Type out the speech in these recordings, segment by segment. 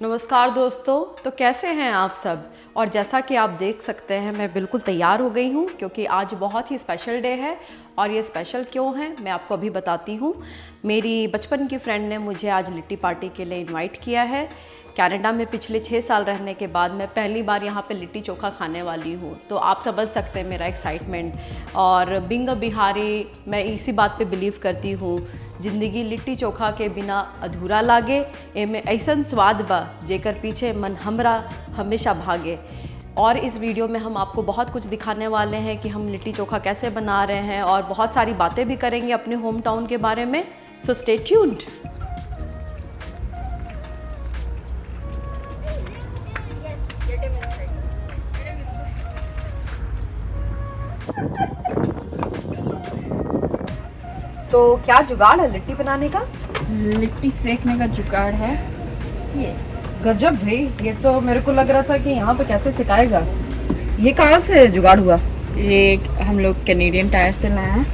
नमस्कार दोस्तों। तो कैसे हैं आप सब। और जैसा कि आप देख सकते हैं मैं बिल्कुल तैयार हो गई हूँ क्योंकि आज बहुत ही स्पेशल डे है। और ये स्पेशल क्यों है मैं आपको अभी बताती हूँ। मेरी बचपन की फ्रेंड ने मुझे आज लिट्टी पार्टी के लिए इनवाइट किया है। कनाडा में पिछले 6 साल रहने के बाद मैं पहली बार यहाँ पे लिट्टी चोखा खाने वाली हूँ। तो आप समझ सकते हैं मेरा एक्साइटमेंट। और बीइंग अ बिहारी मैं इसी बात पे बिलीव करती हूँ, जिंदगी लिट्टी चोखा के बिना अधूरा लागे। एमे ऐसन स्वाद बा जेकर पीछे मन हमरा हमेशा भागे। और इस वीडियो में हम आपको बहुत कुछ दिखाने वाले हैं कि हम लिट्टी चोखा कैसे बना रहे हैं और बहुत सारी बातें भी करेंगे अपने होम टाउन के बारे में। So stay tuned. तो क्या जुगाड़ है लिट्टी बनाने का? लिट्टी सेकने का जुगाड़ है ये। गजब भाई, ये तो मेरे को लग रहा था कि यहाँ पे कैसे सिखाएगा। ये कहाँ से जुगाड़ हुआ? ये हम लोग कैनेडियन टायर से लाए हैं।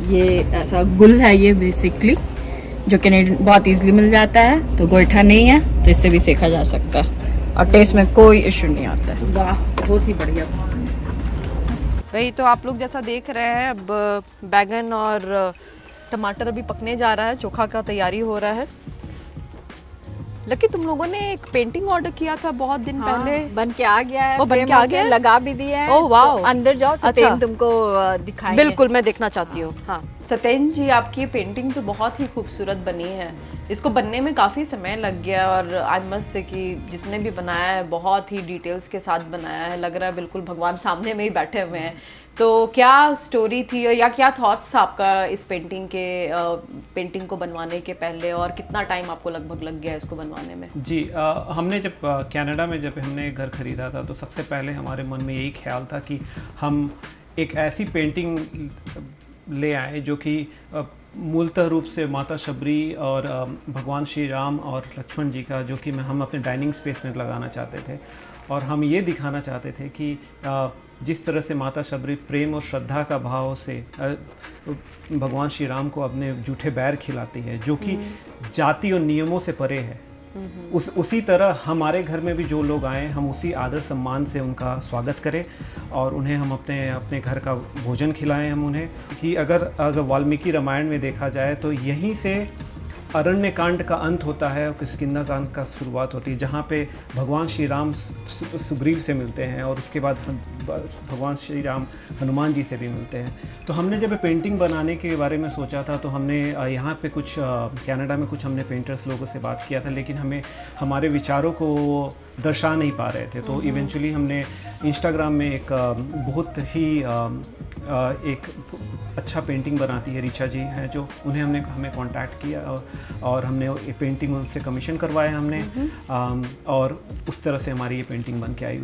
ये ऐसा गुल है ये बेसिकली, जो कैनेडियन बहुत इजीली मिल जाता है। तो गोईठा नहीं है तो इससे भी सेका जा सकता है और टेस्ट में कोई इशू नहीं आता है। वाह, बहुत ही बढ़िया भाई। तो आप लोग जैसा देख रहे हैं अब बैगन और टमाटर अभी पकने जा रहा है, चोखा का तैयारी हो रहा है। लकी, तुम लोगों ने एक पेंटिंग ऑर्डर किया था बहुत दिन पहले। बन के आ गया है। वो बन के आ गया है? लगा भी दिया है। ओह वाह। तो अंदर जाओ, सत्येन तुमको दिखाएंगे। बिल्कुल, मैं देखना चाहती हूँ। हाँ सत्येन जी, आपकी पेंटिंग तो बहुत ही खूबसूरत बनी है। इसको बनने में काफ़ी समय लग गया और आई मस्ट से कि जिसने भी बनाया है बहुत ही डिटेल्स के साथ बनाया है। लग रहा है बिल्कुल भगवान सामने में ही बैठे हुए हैं। तो क्या स्टोरी थी या क्या थॉट्स था आपका इस पेंटिंग को बनवाने के पहले, और कितना टाइम आपको लगभग लग गया इसको बनवाने में? जी, हमने जब कनाडा में जब हमने घर ख़रीदा था तो सबसे पहले हमारे मन में यही ख्याल था कि हम एक ऐसी पेंटिंग ले आए जो कि मूलतः रूप से माता शबरी और भगवान श्री राम और लक्ष्मण जी का, जो कि हम अपने डाइनिंग स्पेस में लगाना चाहते थे। और हम ये दिखाना चाहते थे कि जिस तरह से माता शबरी प्रेम और श्रद्धा का भाव से भगवान श्री राम को अपने जूठे बैर खिलाती है, जो कि जाति और नियमों से परे है, उसी तरह हमारे घर में भी जो लोग आए हम उसी आदर सम्मान से उनका स्वागत करें और उन्हें हम अपने घर का भोजन खिलाएं। हम उन्हें कि अगर वाल्मीकि रामायण में देखा जाए तो यहीं से अरण्य कांड का अंत होता है और किष्किंधा कांड का शुरुआत होती है, जहाँ पे भगवान श्री राम सुग्रीव से मिलते हैं और उसके बाद भगवान श्री राम हनुमान जी से भी मिलते हैं। तो हमने जब पेंटिंग बनाने के बारे में सोचा था तो हमने यहाँ पे कुछ कनाडा में कुछ हमने पेंटर्स लोगों से बात किया था, लेकिन हमें हमारे विचारों को दर्शा नहीं पा रहे थे। तो इवेंचुअली हमने इंस्टाग्राम में एक बहुत ही एक अच्छा पेंटिंग बनाती है ऋचा जी हैं, जो हमें कांटेक्ट किया और हमने ये पेंटिंग उनसे कमीशन करवाया हमने। और उस तरह से हमारी ये पेंटिंग बन के आई।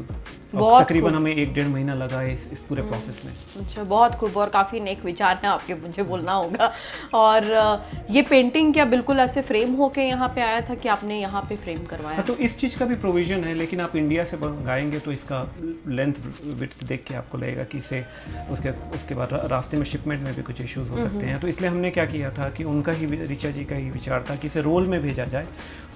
तकरीबन हमें 1-1.5 महीना लगा है इस पूरे प्रोसेस में। अच्छा, बहुत खूब। और काफ़ी नेक विचार हैं आपके, मुझे बोलना होगा। और ये पेंटिंग क्या बिल्कुल ऐसे फ्रेम होके यहाँ पे आया था कि आपने यहाँ पे फ्रेम करवाया? तो इस चीज़ का भी प्रोविज़न है, लेकिन आप इंडिया से मंगाएंगे तो इसका लेंथ विड्थ देख के आपको लगेगा कि इसे उसके बाद रास्ते में शिपमेंट में भी कुछ इश्यूज हो सकते हैं। तो इसलिए हमने क्या किया था कि उनका ही, ऋचा जी का ही विचार था कि इसे रोल में भेजा जाए।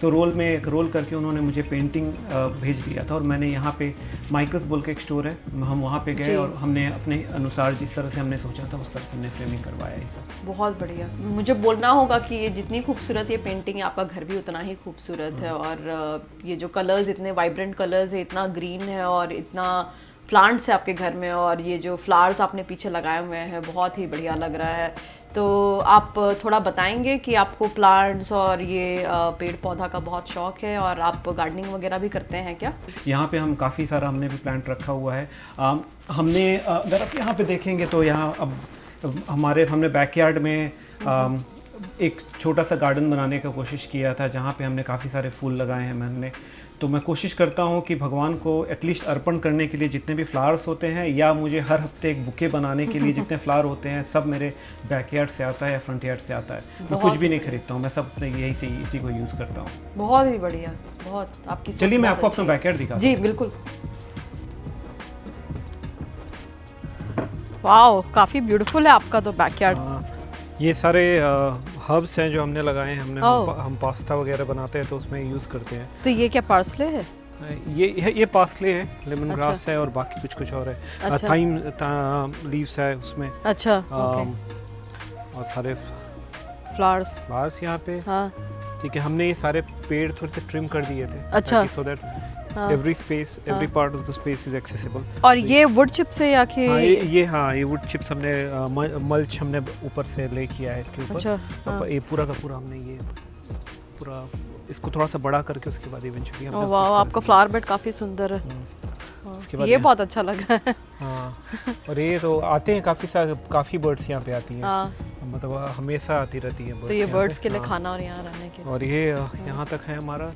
तो रोल करके उन्होंने मुझे पेंटिंग भेज दिया था और मैंने यहाँ पे माइकल्स बोल के एक स्टोर है, हम वहाँ पे गए और हमने अपने अनुसार जिस तरह से हमने सोचा था उस तरह से हमने फ्रेमिंग करवाया ये सब। बहुत बढ़िया। मुझे बोलना होगा कि ये जितनी खूबसूरत ये पेंटिंग है, आपका घर भी उतना ही खूबसूरत है। और ये जो कलर्स, इतने वाइब्रेंट कलर्स है, इतना ग्रीन है और इतना प्लांट्स है आपके घर में, और ये जो फ्लावर्स आपने पीछे लगाए हुए हैं बहुत ही बढ़िया लग रहा है। तो आप थोड़ा बताएंगे कि आपको प्लांट्स और ये पेड़ पौधा का बहुत शौक है और आप गार्डनिंग वगैरह भी करते हैं क्या? यहाँ पे हम काफ़ी सारा हमने भी प्लांट रखा हुआ है। हमने अगर आप यहाँ पे देखेंगे तो यहाँ अब हमने बैकयार्ड में एक छोटा सा गार्डन बनाने का कोशिश किया था, जहाँ पे हमने काफ़ी सारे फूल लगाए हैं हमने। तो मैं कोशिश करता हूँ कि भगवान को एटलीस्ट अर्पण करने के लिए जितने भी फ्लावर्स होते हैं, या मुझे हर हफ्ते एक बुके बनाने के लिए जितने फ्लावर होते हैं, सब मेरे बैकयार्ड से आता है या फ्रंट यार्ड से आता है। मैं कुछ भी नहीं खरीदता हूँ, मैं सब अपने इसी को यूज़ करता हूँ। बहुत ही बढ़िया, बहुत आपकी। चलिए मैं आपको अपना बैकयार्ड दिखाता हूँ। जी बिल्कुल। वाओ, काफ़ी ब्यूटीफुल है आपका तो बैकयार्ड। ये सारे हर्ब्स हैं जो हमने लगाए हैं, हम पास्ता वगैरह बनाते हैं तो उसमें यूज़ करते हैं। तो ये क्या पार्सले है? ये पार्सले है, लेमन ग्रास है और बाकी कुछ और है। अच्छा। थाइम लीव्स है उसमें। अच्छा। और सारे फ्लावर्स यहाँ पे। हाँ। ठीक है, हमने ये सारे पेड़ थोड़े से ट्रिम कर दिए थे। अच्छा। So that every part of the space is accessible. और ये वुड चिप से या कि ये वुड चिप्स हमने मल्च हमने ऊपर से ले किया है इसके ऊपर। अच्छा। ये पूरा का पूरा हमने ये पूरा इसको थोड़ा सा बड़ा करके उसके बाद इवेंचुअली हमने वाह, आपका फ्लावर बेड काफी सुंदर है। उसके बाद ये बहुत अच्छा लग रहा है। हाँ, और ये तो आते हैं काफ़ी बर्ड्स यहाँ पे आती हैं। हाँ। मतलब हमेशा आती रहती हैं। तो ये बर्ड्स के लिए खाना और यहाँ रहने के लिए। और ये यहाँ तक है हमारा।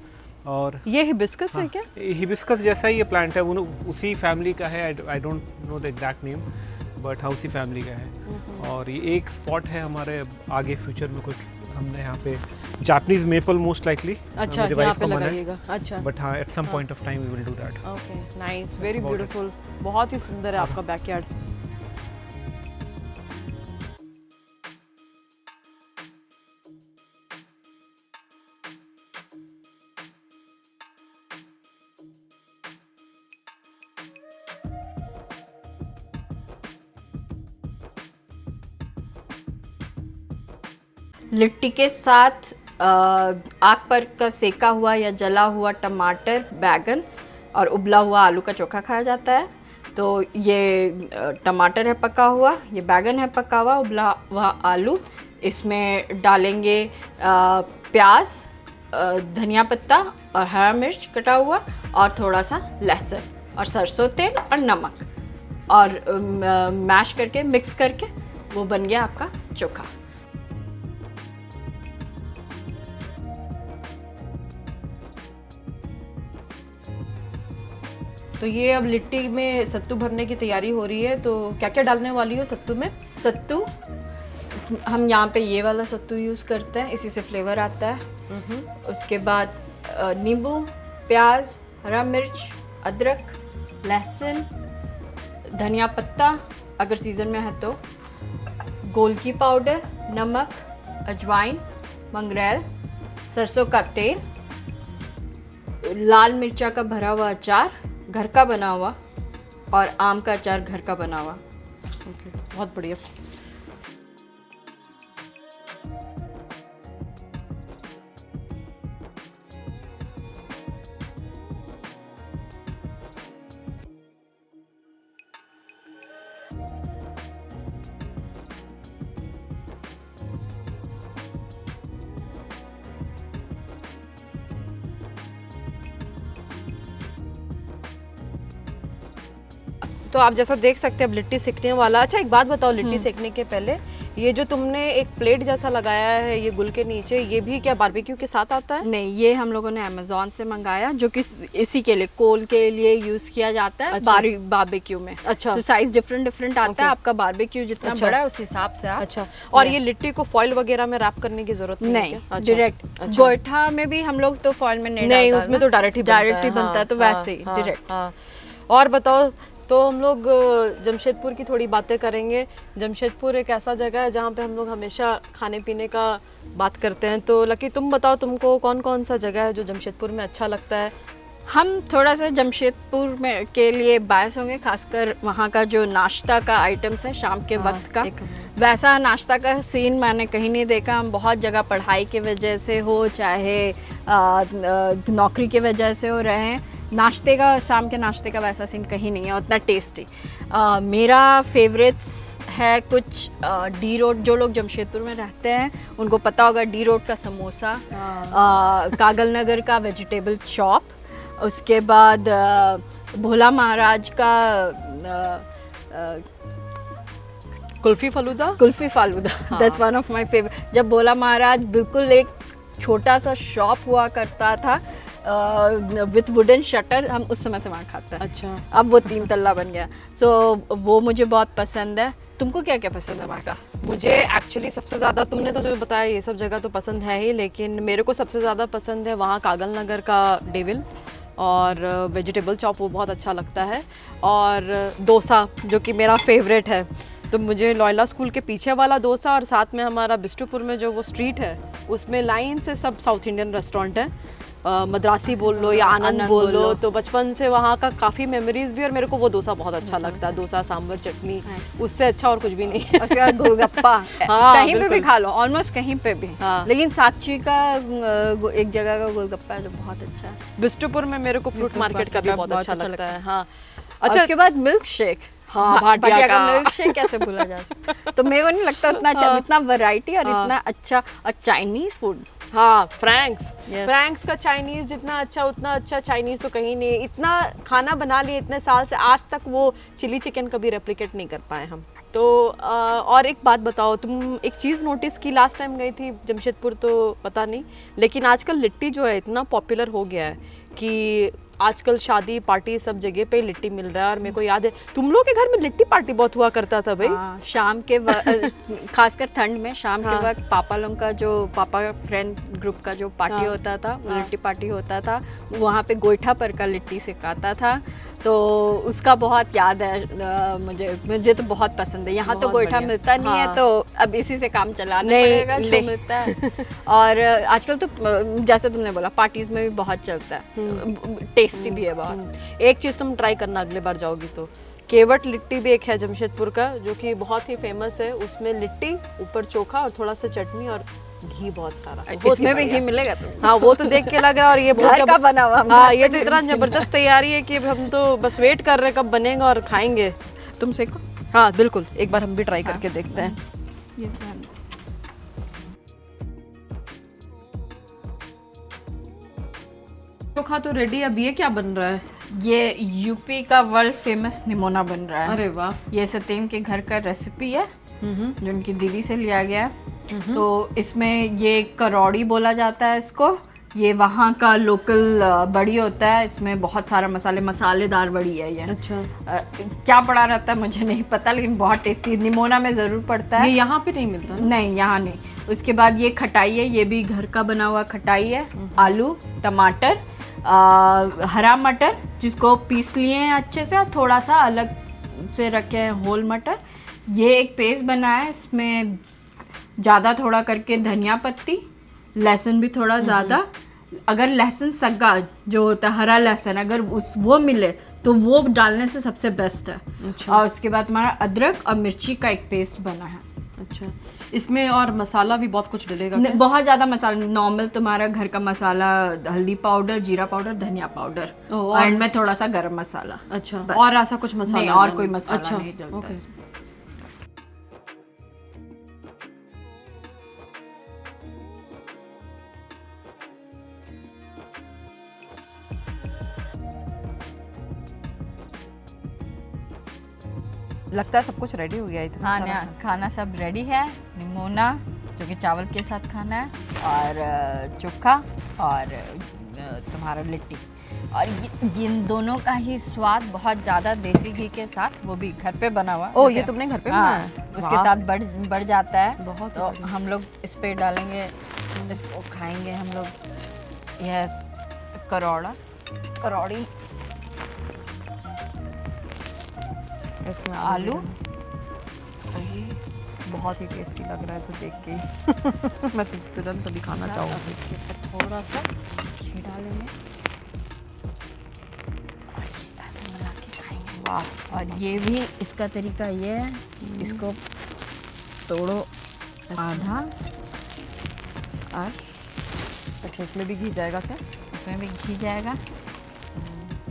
और ये हिबिस्कस है क्या? हिबिस्कस जैसा ही ये प्लांट है, वो उसी फैमिली का है। I don't know the exact name, but हाँ उसी फैमिली का है। और ये एक स्पॉट है हमारे आगे फ्यूचर में कुछ हमने यहाँ पे जापानीज मेपल मोस्ट लाइकली। अच्छा, यहाँ पे लगाइएगा। अच्छा, बट हाँ at some point of time we will do that. Okay, nice, very beautiful. बहुत ही सुंदर है आपका बैकयार्ड। लिट्टी के साथ आग पर का सेका हुआ या जला हुआ टमाटर, बैगन और उबला हुआ आलू का चोखा खाया जाता है। तो ये टमाटर है पका हुआ, ये बैगन है पका हुआ, उबला हुआ आलू, इसमें डालेंगे प्याज, धनिया पत्ता और हरा मिर्च कटा हुआ और थोड़ा सा लहसुन और सरसों तेल और नमक, और मैश करके मिक्स करके वो बन गया आपका चोखा। तो ये अब लिट्टी में सत्तू भरने की तैयारी हो रही है। तो क्या क्या डालने वाली हो सत्तू में? सत्तू हम यहाँ पे ये वाला सत्तू यूज़ करते हैं, इसी से फ्लेवर आता है। उसके बाद नींबू, प्याज, हरा मिर्च, अदरक, लहसुन, धनिया पत्ता अगर सीज़न में है तो, गोलकी पाउडर, नमक, अजवाइन, मंगरेल, सरसों का तेल, लाल मिर्चा का भरा हुआ अचार घर का बना हुआ, और आम का अचार घर का बना हुआ। बहुत बढ़िया। तो आप जैसा देख सकते हैं अब लिट्टी सेकने वाला। अच्छा, एक बात बताओ, लिट्टी सेकने के पहले ये जो तुमने एक प्लेट जैसा लगाया है ये गुल के नीचे, ये भी क्या बारबेक्यू के साथ आता है? नहीं, ये हम लोगों ने अमेज़न से मंगाया, जो कि इसी के लिए कोल के लिए यूज किया जाता है। अच्छा। बारबेक्यू में। अच्छा। तो साइज डिफरेंट आता है, आपका बारबेक्यू जितना अच्छा। बड़ा है उस हिसाब से आप। अच्छा, और ये लिट्टी को फॉइल वगैरह में रैप करने की जरूरत नहीं, अच्छा। डायरेक्ट। गोईठा में भी हम लोग तो फॉइल में नहीं उसमें तो डायरेक्ट ही बनता है, तो वैसे ही डायरेक्ट। और बताओ, तो हम लोग जमशेदपुर की थोड़ी बातें करेंगे। जमशेदपुर एक ऐसा जगह है जहाँ पे हम लोग हमेशा खाने पीने का बात करते हैं। तो लकी, तुम बताओ, तुमको कौन कौन सा जगह है जो जमशेदपुर में अच्छा लगता है? हम थोड़ा सा जमशेदपुर में के लिए बायस होंगे, खासकर वहाँ का जो नाश्ता का आइटम्स है शाम के वक्त का। वैसा नाश्ता का सीन मैंने कहीं नहीं देखा। हम बहुत जगह पढ़ाई की वजह से हो, चाहे नौकरी की वजह से हो रहे हैं, नाश्ते का, शाम के नाश्ते का वैसा सीन कहीं नहीं है उतना टेस्टी। मेरा फेवरेट्स है कुछ डी रोड। जो लोग जमशेदपुर में रहते हैं उनको पता होगा डी रोड का समोसा, कागल नगर का वेजिटेबल चॉप, उसके बाद भोला महाराज का kulfi falooda. That's one of my favourite. जब भोला महाराज बिल्कुल एक छोटा सा शॉप हुआ करता था विथ वुडन शटर, हम उस समय से वहाँ खाते हैं। अच्छा। अब वो 3 तल्ला बन गया, तो वो मुझे बहुत पसंद है। तुमको क्या क्या पसंद है वहाँ का? मुझे एक्चुअली सबसे ज़्यादा, तुमने तो जो बताया ये सब जगह तो पसंद है ही, लेकिन मेरे को सबसे ज़्यादा पसंद है वहाँ कागल नगर का डेविल, और वेजिटेबल चॉप वो बहुत अच्छा लगता है, और डोसा जो कि मेरा फेवरेट है। तो मुझे लॉयला स्कूल के पीछे वाला डोसा और साथ में हमारा बिष्टुपुर में जो वो स्ट्रीट है उसमें लाइन से सब साउथ इंडियन रेस्टोरेंट है, मद्रासी बोल लो या आनंद बोल लो। तो बचपन से वहाँ का काफ़ी मेमोरीज भी, और मेरे को वो डोसा बहुत अच्छा लगता है, डोसा सांभर चटनी, उससे अच्छा और कुछ भी नहीं है। उसके बाद गोलगप्पा हाँ, कहीं पे भी खा लो, ऑलमोस्ट कहीं पे भी। हाँ। लेकिन साक्षी का एक जगह का गोलगप्पा है जो बहुत अच्छा है। बिष्टुपुर में मेरे को फ्रूट मार्केट का भी बहुत अच्छा लगता है। हाँ अच्छा, उसके बाद मिल्क शेक, हाँ, भाटिया का मिल्क शेक कैसे भूला जा सकता है। तो मेरे को नहीं लगता उतना अच्छा, इतना वैरायटी और इतना अच्छा। और चाइनीज फूड, हाँ, फ्रैंक्स Yes. फ्रैंक्स का चाइनीज जितना अच्छा उतना अच्छा चाइनीज तो कहीं नहीं। इतना खाना बना लिए इतने साल से, आज तक वो चिली चिकन कभी रेप्लिकेट नहीं कर पाए हम। तो और एक बात बताओ, तुम एक चीज़ नोटिस की, लास्ट टाइम गई थी जमशेदपुर तो पता नहीं, लेकिन आजकल लिट्टी जो है इतना पॉपुलर हो गया है कि आजकल शादी पार्टी सब जगह पे लिट्टी मिल रहा है। और मेरे को याद है तुम लोग के घर में लिट्टी पार्टी बहुत हुआ करता था भाई। हाँ, शाम के खासकर ठंड में शाम हाँ। के वक्त पापा लोग का जो पापा फ्रेंड ग्रुप का जो पार्टी हाँ। होता था, वो हाँ। लिट्टी पार्टी होता था। वहाँ पे गोईठा पर का लिट्टी सिखाता था, तो उसका बहुत याद है मुझे तो बहुत पसंद है। यहाँ तो बहुत गोईठा बढ़िया। मिलता नहीं है, हाँ। तो अब इसी से काम चलाना नहीं, पड़ेगा जो मिलता है। और आजकल तो जैसे तुमने बोला पार्टीज में भी बहुत चलता है, टेस्टी भी है बहुत। एक चीज़ तुम ट्राई करना अगले बार जाओगी तो, केवट लिट्टी भी एक है जमशेदपुर का जो कि बहुत ही फेमस है। उसमें लिट्टी, ऊपर चोखा और थोड़ा सा चटनी और घी बहुत सारा। बहुत ही इसमें भी बढ़िया। घी मिलेगा तो हाँ, वो तो देख के लग रहा है। और ये घर का बना हुआ, हाँ, ये तो इतना जबरदस्त तैयारी है कि हम तो बस वेट कर रहे हैं कब बनेगा और खाएंगे। तुम सीखो। हाँ बिल्कुल, एक बार हम भी ट्राई करके देखते हैं। ये ध्यान दो। चोखा तो रेडी है, अब ये क्या बन रहा है? ये यूपी का वर्ल्ड फेमस निमोना बन रहा है। अरे वाह। ये सतीम के घर का रेसिपी है जो उनकी दीदी से लिया गया है। तो इसमें ये करौड़ी बोला जाता है इसको। ये वहाँ का लोकल बड़ी होता है, इसमें बहुत सारा मसालेदार बड़ी है ये। अच्छा, क्या पड़ा रहता है मुझे नहीं पता, लेकिन बहुत टेस्टी। निमोना में ज़रूर पड़ता है। ये यहाँ पे नहीं मिलता ना? नहीं, यहाँ नहीं। उसके बाद ये खटाई है, ये भी घर का बना हुआ खटाई है। आलू, टमाटर, हरा मटर जिसको पीस लिए हैं अच्छे से, और थोड़ा सा अलग से रखे हैं होल मटर। ये एक पेस्ट बना है, इसमें ज़्यादा थोड़ा करके धनिया पत्ती, लहसुन भी थोड़ा ज़्यादा। अगर लहसुन सग्गा जो होता है हरा लहसुन, अगर वो मिले तो वो डालने से सबसे बेस्ट है। अच्छा। और उसके बाद हमारा अदरक और मिर्ची का एक पेस्ट बना है। अच्छा, इसमें और मसाला भी बहुत कुछ डलेगा क्या? बहुत ज़्यादा मसाला, नॉर्मल तुम्हारा घर का मसाला, हल्दी पाउडर, जीरा पाउडर, धनिया पाउडर, और इनमें थोड़ा सा गरम मसाला। अच्छा, बस। और ऐसा कुछ मसाला नहीं, और नहीं? कोई मसाला अच्छा, नहीं डलता ओके। इसमें। लगता है सब कुछ रेडी हो गया इतना सारा। खाना सब रेडी है। निमोना जो कि चावल के साथ खाना है, और चोखा और तुम्हारा लिट्टी। और इन दोनों का ही स्वाद बहुत ज़्यादा देसी घी के साथ, वो भी घर पे बना हुआ। ओ, ये तुमने घर पे बनाया है? उसके वाह। साथ बढ़ जाता है। बहुत तो बढ़िया। हम लोग इस पे डालेंगे, इसको खाएंगे हम लोग। यस, करौड़ी, इसमें आलू। बहुत ही टेस्टी लग रहा है तो देख के मैं तो तुरंत अभी खाना चाहूँगी। इसके ऊपर थोड़ा सा घी डालेंगे और ये ऐसे मिला के खाएंगे। वाह। और ये भी इसका तरीका ये है, इसको तोड़ो आधा, और अच्छा, इसमें भी घी जाएगा क्या? इसमें भी घी जाएगा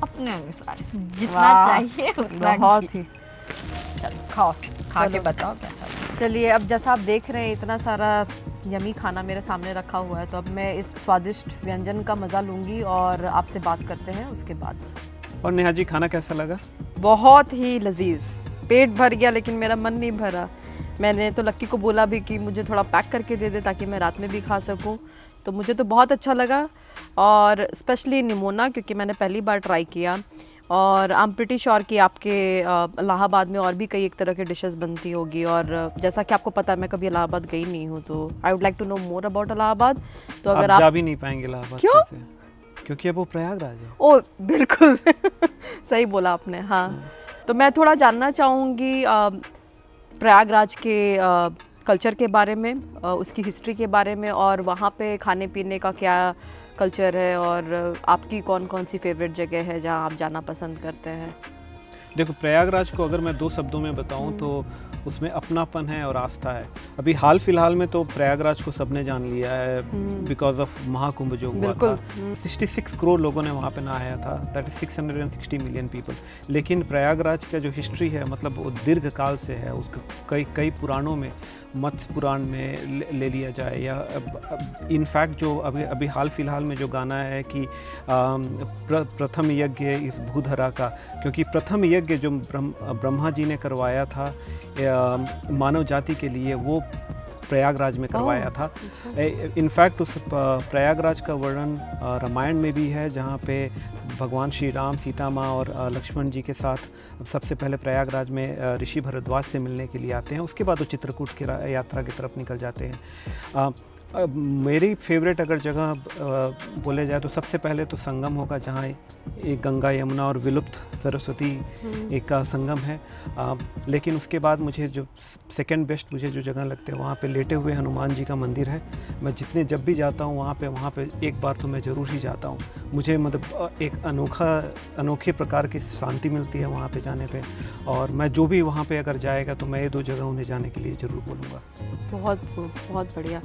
अपने अनुसार, जितना वाह, चाहिए उतना बहुत घी। ही। चलो खाओ, खा के चलो। बताओ कैसा लगा। चलिए, अब जैसा आप देख रहे हैं इतना सारा यमी खाना मेरे सामने रखा हुआ है, तो अब मैं इस स्वादिष्ट व्यंजन का मज़ा लूँगी और आपसे बात करते हैं उसके बाद। और नेहा जी, खाना कैसा लगा? बहुत ही लजीज, पेट भर गया लेकिन मेरा मन नहीं भरा। मैंने तो लक्की को बोला भी कि मुझे थोड़ा पैक करके दे दे ताकि मैं रात में भी खा सकूं। तो मुझे तो बहुत अच्छा लगा, और स्पेशली निमोना क्योंकि मैंने पहली बार ट्राई किया। और आई एम प्रिटी श्योर कि आपके इलाहाबाद में और भी कई एक तरह के डिशेस बनती होगी। और जैसा कि आपको पता है मैं कभी इलाहाबाद गई नहीं हूँ, तो I would like to know more about Allahabad. तो अगर आप जा आप भी नहीं पाएंगे इलाहाबाद। क्यों? से, क्योंकि अब वो प्रयागराज है। ओ बिल्कुल सही बोला आपने। हाँ, तो मैं थोड़ा जानना चाहूँगी, प्रयागराज के कल्चर के बारे में, उसकी हिस्ट्री के बारे में, और वहाँ पे खाने पीने का क्या कल्चर है, और आपकी कौन कौन सी फेवरेट जगह है जहाँ आप जाना पसंद करते हैं। देखो, प्रयागराज को अगर मैं 2 शब्दों में बताऊं तो उसमें अपनापन है और आस्था है। अभी हाल फिलहाल में तो प्रयागराज को सबने जान लिया है बिकॉज ऑफ महाकुंभ जो हुआ था। 66 करोड़ लोगों ने वहाँ पे नहाया था, दैट इज 660 मिलियन पीपल। लेकिन प्रयागराज का जो हिस्ट्री है, मतलब वो दीर्घ काल से है। उसका कई पुराणों में, मत्स्य पुराण में ले लिया जाए, या इनफैक्ट जो अभी हाल फिलहाल में जो गाना है कि प्रथम यज्ञ इस भूधरा का, क्योंकि प्रथम यज्ञ जो ब्रह्मा जी ने करवाया था मानव जाति के लिए, वो प्रयागराज में करवाया था। इनफैक्ट उस प्रयागराज का वर्णन रामायण में भी है, जहाँ पे भगवान श्री राम, सीता माँ और लक्ष्मण जी के साथ सबसे पहले प्रयागराज में ऋषि भरद्वाज से मिलने के लिए आते हैं। उसके बाद वो चित्रकूट की यात्रा की तरफ निकल जाते हैं। मेरी फेवरेट अगर जगह बोले जाए तो सबसे पहले तो संगम होगा, जहाँ एक गंगा, यमुना और विलुप्त सरस्वती एक का संगम है। लेकिन उसके बाद मुझे जो सेकंड बेस्ट मुझे जो जगह लगते हैं, वहाँ पे लेटे हुए हनुमान जी का मंदिर है। मैं जब भी जाता हूँ वहाँ पे एक बार तो मैं ज़रूर ही जाता हूँ। मुझे मतलब एक अनोखे प्रकार की शांति मिलती है वहाँ पे जाने पे, और मैं जो भी वहाँ पे अगर जाएगा तो मैं ये 2 जगह उन्हें जाने के लिए ज़रूर बोलूँगा। बहुत बढ़िया।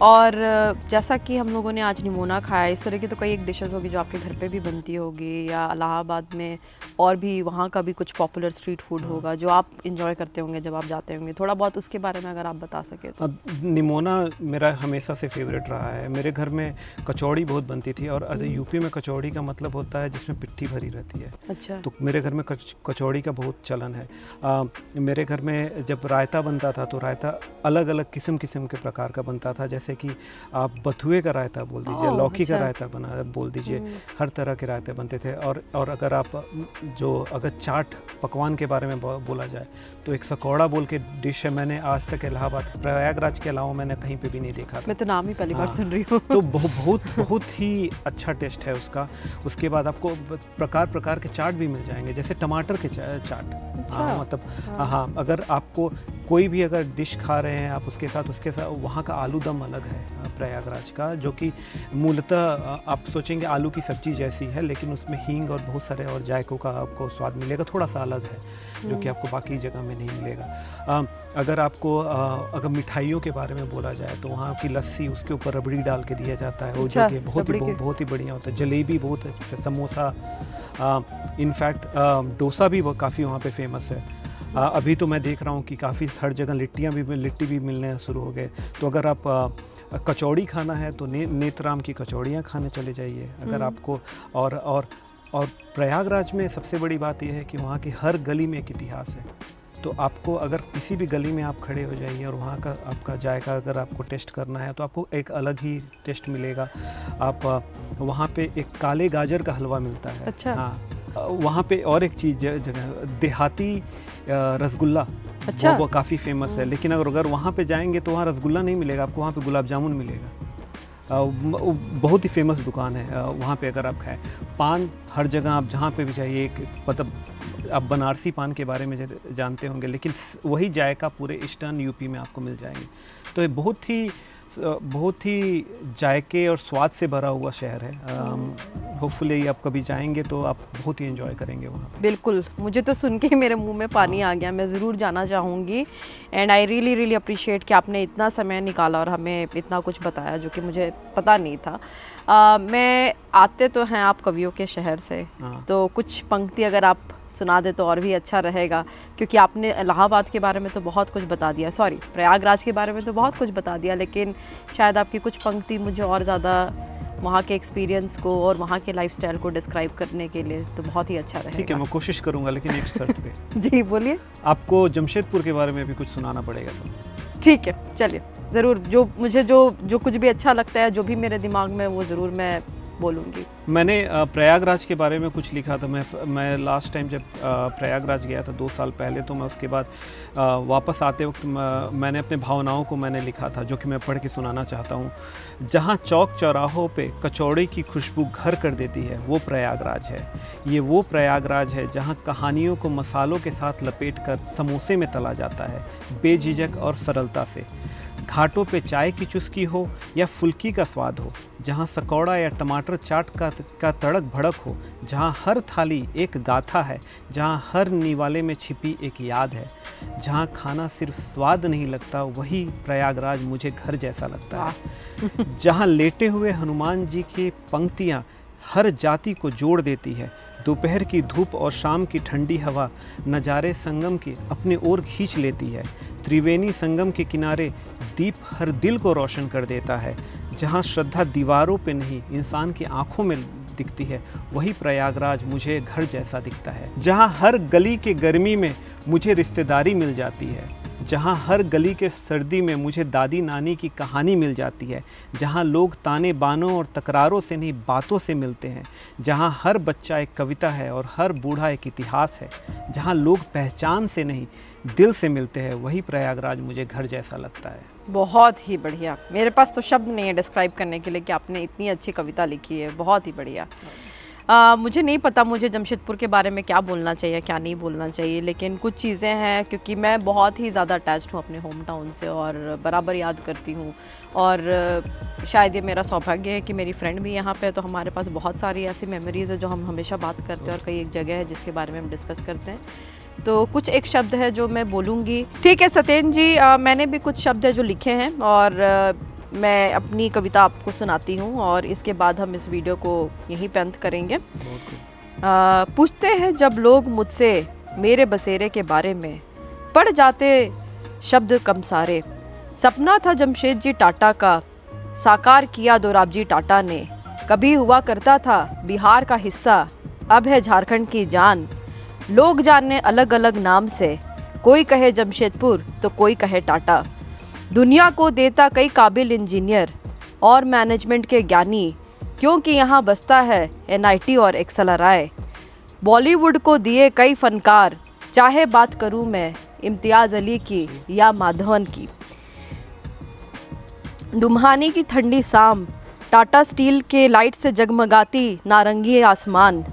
और जैसा कि हम लोगों ने आज निमोना खाया, इस तरह की तो कई एक डिशेस होगी जो आपके घर पे भी बनती होगी, या इलाहाबाद में और भी वहाँ का भी कुछ पॉपुलर स्ट्रीट फूड होगा जो आप इंजॉय करते होंगे जब आप जाते होंगे। थोड़ा बहुत उसके बारे में अगर आप बता सके तो। अब निमोना मेरा हमेशा से फेवरेट रहा है। मेरे घर में कचौड़ी बहुत बनती थी, और यूपी में कचौड़ी का मतलब होता है जिसमें पिट्ठी भरी रहती है। अच्छा। तो मेरे घर में कचौड़ी का बहुत चलन है। मेरे घर में जब रायता बनता था तो रायता अलग अलग किस्म के प्रकार का बनता था, जैसे कि आप बथुए का रायता बोल दीजिए, लौकी का रायता बोल दीजिए, हर तरह के रायते बनते थे। और अगर आप अगर चाट पकवान के बारे में बोला जाए तो एक सकौड़ा बोल के डिश है, मैंने आज तक इलाहाबाद, प्रयागराज के अलावा मैंने कहीं पे भी नहीं देखा था। मैं तो नाम ही पहली बार सुन रही हूँ। तो बहुत ही अच्छा टेस्ट है उसका। उसके बाद आपको प्रकार के चाट भी मिल जाएंगे, जैसे टमाटर के चाट। हाँ, मतलब हाँ, अगर आपको कोई भी अगर डिश खा रहे हैं आप, उसके साथ वहाँ का आलू दम अलग है प्रयागराज का, जो कि मूलतः आप सोचेंगे आलू की सब्जी जैसी है, लेकिन उसमें हींग और बहुत सारे और जायकों का आपको स्वाद मिलेगा, थोड़ा सा अलग है, जो कि आपको बाकी जगह में नहीं मिलेगा। अगर आपको अगर मिठाइयों के बारे में बोला जाए तो वहाँ की लस्सी, उसके ऊपर रबड़ी डाल के दिया जाता है, वो जो कि बहुत ही बढ़िया होता है। जलेबी बहुत अच्छा, समोसा, इनफैक्ट डोसा भी काफ़ी वहाँ पे फेमस है। अभी तो मैं देख रहा हूँ कि काफ़ी हर जगह लिट्टी भी मिलने शुरू हो गए। तो अगर आप कचौड़ी खाना है तो नेत्राम की कचौड़ियाँ खाने चले जाइए। अगर आपको और प्रयागराज में सबसे बड़ी बात यह है कि वहाँ की हर गली में एक इतिहास है। तो आपको अगर किसी भी गली में आप खड़े हो जाइए और वहाँ का आपका जायका अगर आपको टेस्ट करना है तो आपको एक अलग ही टेस्ट मिलेगा। आप वहाँ पे एक काले गाजर का हलवा मिलता है। अच्छा। हाँ, वहाँ पे और एक चीज़ जगह देहाती रसगुल्ला। अच्छा। वो काफ़ी फेमस है। लेकिन अगर वहाँ पे जाएंगे तो वहाँ रसगुल्ला नहीं मिलेगा, आपको वहाँ पे गुलाब जामुन मिलेगा। बहुत ही फेमस दुकान है वहाँ पे। अगर आप खाएं पान, हर जगह आप जहाँ पे भी जाइए, एक मतलब आप बनारसी पान के बारे में जानते होंगे, लेकिन वही जायका पूरे ईस्टर्न यूपी में आपको मिल जाएंगे। तो ये बहुत ही जायके और स्वाद से भरा हुआ शहर है। होपफुली आप कभी जाएंगे तो आप बहुत ही एंजॉय करेंगे वहाँ। बिल्कुल, मुझे तो सुन के ही मेरे मुंह में पानी आ गया। मैं ज़रूर जाना चाहूँगी। एंड आई रियली अप्रिशिएट कि आपने इतना समय निकाला और हमें इतना कुछ बताया जो कि मुझे पता नहीं था। मैं आते तो हैं आप कवियों के शहर से, तो कुछ पंक्ति अगर आप सुना दे तो और भी अच्छा रहेगा, क्योंकि आपने इलाहाबाद के बारे में तो बहुत कुछ बता दिया, सॉरी प्रयागराज के बारे में तो बहुत कुछ बता दिया, लेकिन शायद आपकी कुछ पंक्ति मुझे और ज़्यादा वहाँ के एक्सपीरियंस को और वहाँ के लाइफस्टाइल को डिस्क्राइब करने के लिए तो बहुत ही अच्छा रहेगा। ठीक है, मैं कोशिश करूँगा, लेकिन एक शर्त पे। जी बोलिए। आपको जमशेदपुर के बारे में भी कुछ सुनाना पड़ेगा तो। ठीक है, चलिए ज़रूर। जो मुझे जो कुछ भी अच्छा लगता है, जो भी मेरे दिमाग में, वो ज़रूर मैं बोलूँगी। मैंने प्रयागराज के बारे में कुछ लिखा था। मैं लास्ट टाइम जब प्रयागराज गया था 2 साल पहले, तो मैं उसके बाद वापस आते वक्त मैंने अपने भावनाओं को मैंने लिखा था, जो कि मैं पढ़ के सुनाना चाहता हूँ। जहाँ चौक चौराहों पे कचौड़ी की खुशबू घर कर देती है, वो प्रयागराज है। ये वो प्रयागराज है जहाँ कहानियों को मसालों के साथ लपेटकर समोसे में तला जाता है, बेझिझक और सरलता से। घाटों पे चाय की चुस्की हो या फुल्की का स्वाद हो, जहाँ सकौड़ा या टमाटर चाट का तड़क भड़क हो, जहाँ हर थाली एक गाथा है, जहाँ हर निवाले में छिपी एक याद है, जहाँ खाना सिर्फ स्वाद नहीं लगता, वही प्रयागराज मुझे घर जैसा लगता है। जहाँ लेटे हुए हनुमान जी की पंक्तियाँ हर जाति को जोड़ देती है। दोपहर की धूप और शाम की ठंडी हवा नज़ारे संगम की अपनी ओर खींच लेती है। त्रिवेणी संगम के किनारे दीप हर दिल को रोशन कर देता है। जहाँ श्रद्धा दीवारों पे नहीं, इंसान की आंखों में दिखती है, वही प्रयागराज मुझे घर जैसा दिखता है। जहाँ हर गली के गर्मी में मुझे रिश्तेदारी मिल जाती है, जहाँ हर गली के सर्दी में मुझे दादी नानी की कहानी मिल जाती है, जहाँ लोग ताने बानों और तकरारों से नहीं बातों से मिलते हैं, जहाँ हर बच्चा एक कविता है और हर बूढ़ा एक इतिहास है, जहाँ लोग पहचान से नहीं दिल से मिलते हैं, वही प्रयागराज मुझे घर जैसा लगता है। बहुत ही बढ़िया। मेरे पास तो शब्द नहीं है डिस्क्राइब करने के लिए कि आपने इतनी अच्छी कविता लिखी है, बहुत ही बढ़िया। मुझे नहीं पता मुझे जमशेदपुर के बारे में क्या बोलना चाहिए क्या नहीं बोलना चाहिए, लेकिन कुछ चीज़ें हैं, क्योंकि मैं बहुत ही ज़्यादा अटैच्ड हूँ अपने होम टाउन से और बराबर याद करती हूँ। और शायद ये मेरा सौभाग्य है कि मेरी फ्रेंड भी यहाँ पे है, तो हमारे पास बहुत सारी ऐसी मेमोरीज़ है जो हम हमेशा बात करते हैं, और कई एक जगह है जिसके बारे में हम डिस्कस करते हैं। तो कुछ एक शब्द है जो मैं बोलूँगी। ठीक है सत्येन जी, मैंने भी कुछ शब्द है जो लिखे हैं और मैं अपनी कविता आपको सुनाती हूँ, और इसके बाद हम इस वीडियो को यहीं पे अंत करेंगे। पूछते हैं जब लोग मुझसे मेरे बसेरे के बारे में, पड़ जाते शब्द कम सारे। सपना था जमशेद जी टाटा का, साकार किया दोराबजी टाटा ने। कभी हुआ करता था बिहार का हिस्सा, अब है झारखंड की जान। लोग जाने अलग अलग नाम से, कोई कहे जमशेदपुर तो कोई कहे टाटा। दुनिया को देता कई काबिल इंजीनियर और मैनेजमेंट के ज्ञानी, क्योंकि यहाँ बसता है NIT और XLRI। बॉलीवुड को दिए कई फनकार, चाहे बात करूँ मैं इम्तियाज़ अली की या माधवन की। दुम्हानी की ठंडी शाम, टाटा स्टील के लाइट से जगमगाती नारंगी आसमान।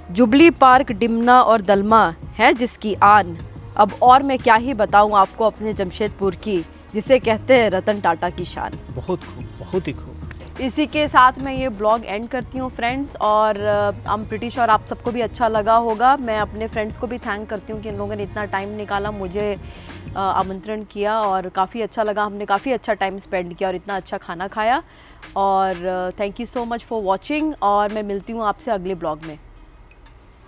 जुबली पार्क, डिमना और दलमा है जिसकी आन। अब और मैं क्या ही बताऊँ आपको अपने जमशेदपुर की, जिसे कहते हैं रतन टाटा की शान। बहुत खूब, बहुत ही खूब। इसी के साथ मैं ये ब्लॉग एंड करती हूँ फ्रेंड्स, और आई एम प्रीटी श्योर आप सबको भी अच्छा लगा होगा। मैं अपने फ्रेंड्स को भी थैंक करती हूँ कि इन लोगों ने इतना टाइम निकाला, मुझे आमंत्रण किया, और काफ़ी अच्छा लगा। हमने काफ़ी अच्छा टाइम स्पेंड किया और इतना अच्छा खाना खाया। और thank you so much for watching, और मैं मिलती हूँ आपसे अगले ब्लॉग में।